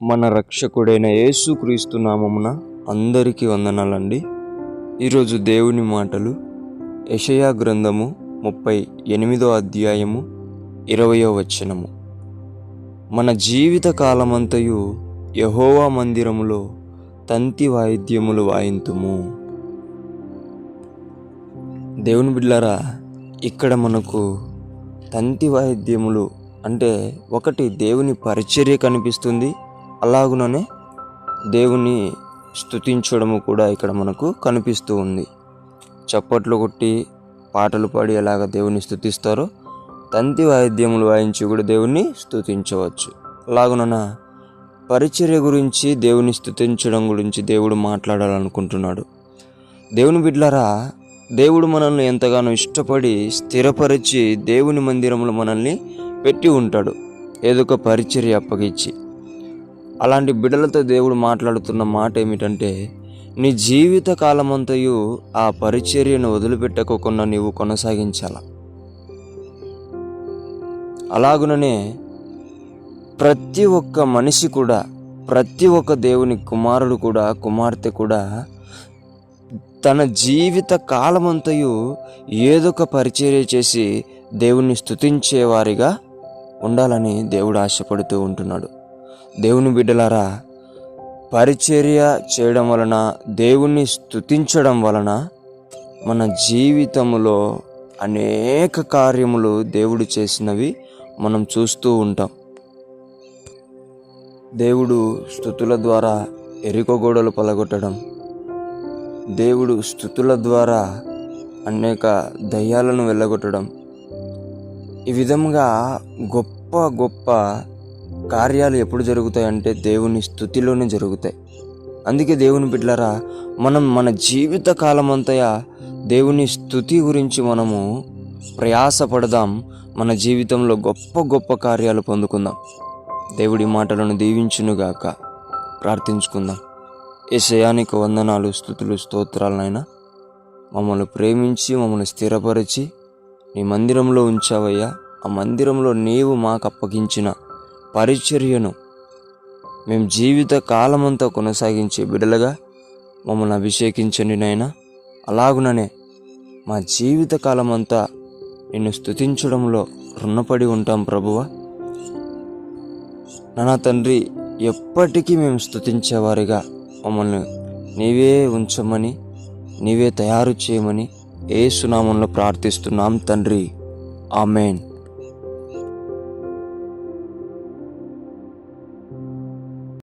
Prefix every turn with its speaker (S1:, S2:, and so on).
S1: మన రక్షకుడైన యేసుక్రీస్తు నామమున అందరికీ వందనాలండి. ఈరోజు దేవుని మాటలు యెషయా గ్రంథము 38వ అధ్యాయము 20వ వచనము. మన జీవిత కాలమంతయు యెహోవా మందిరములో తంతి వాయిద్యములు వాయింతుము. దేవుని బిడ్డలారా, ఇక్కడ మనకు తంతి వాయిద్యములు అంటే ఒకటి దేవుని పరిచర్య కనిపిస్తుంది, అలాగుననే దేవుని స్తుతించడము కూడా ఇక్కడ మనకు కనిపిస్తూ ఉంది. చప్పట్లు కొట్టి పాటలు పాడి ఎలాగ దేవుని స్తుతిస్తారో తంతి వాయిద్యములు వాయించి కూడా దేవుని స్తుతించవచ్చు. అలాగున పరిచర్య గురించి, దేవుని స్తుతించడం గురించి దేవుడు మాట్లాడాలనుకుంటున్నాడు. దేవుని బిడ్డలారా, దేవుడు మనల్ని ఎంతగానో ఇష్టపడి స్థిరపరిచి దేవుని మందిరంలో మనల్ని పెట్టి ఉంటాడు, ఏదో ఒక పరిచర్య అప్పగించి. అలాంటి బిడ్డలతో దేవుడు మాట్లాడుతున్న మాట ఏమిటంటే, నీ జీవిత కాలమంతయు ఆ పరిచర్యను వదిలిపెట్టకుండా నీవు కొనసాగించాల. అలాగుననే ప్రతి ఒక్క మనిషి కూడా, ప్రతి ఒక్క దేవుని కుమారుడు కూడా, కుమార్తె కూడా తన జీవిత కాలమంతయు ఏదో ఒక పరిచర్య చేసి దేవుణ్ణి స్తుతించేవారిగా ఉండాలని దేవుడు ఆశపడుతూ ఉంటున్నాడు. దేవుని బిడ్డలారా, పరిచర్య చేయడం వలన, దేవుణ్ణి స్తుతించడం వలన మన జీవితంలో అనేక కార్యములు దేవుడు చేసినవి మనం చూస్తూ ఉంటాం. దేవుడు స్తుతుల ద్వారా ఎరికో గోడలు పలగొట్టడం, దేవుడు స్తుతుల ద్వారా అనేక దయ్యాలను వెళ్ళగొట్టడం, ఈ విధంగా గొప్ప గొప్ప కార్యాలు ఎప్పుడు జరుగుతాయంటే దేవుని స్తుతిలోనే జరుగుతాయి. అందుకే దేవుని బిడ్డలారా, మనం మన జీవిత కాలమంతయా దేవుని స్తుతి గురించి మనము ప్రయాసపడదాం. మన జీవితంలో గొప్ప గొప్ప కార్యాలు పొందుకుందాం. దేవుడి మాటలను దీవించునుగాక. ప్రార్థించుకుందాం. యేసయ్యానికి వందనాలు, స్తుతులు, స్తోత్రాలనైనా. మమ్మల్ని ప్రేమించి మమ్మల్ని స్థిరపరిచి నీ మందిరంలో ఉంచావయ్యా. ఆ మందిరంలో నీవు మాకు అప్పగించిన పరిచర్యను మేము జీవిత కాలమంతా కొనసాగించే బిడ్డలుగా మమ్మల్ని అభిషేకించండి నాయనా. అలాగుననే మా జీవిత కాలమంతా నిన్ను స్తుతించడంలో రుణపడి ఉంటాం ప్రభువా. నా తండ్రి, ఎప్పటికీ మేము స్తుతించేవారిగా మమ్మల్ని నీవే ఉంచమని, నీవే తయారు చేయమని యేసు నామములో ప్రార్థిస్తున్నాం తండ్రి. ఆమేన్.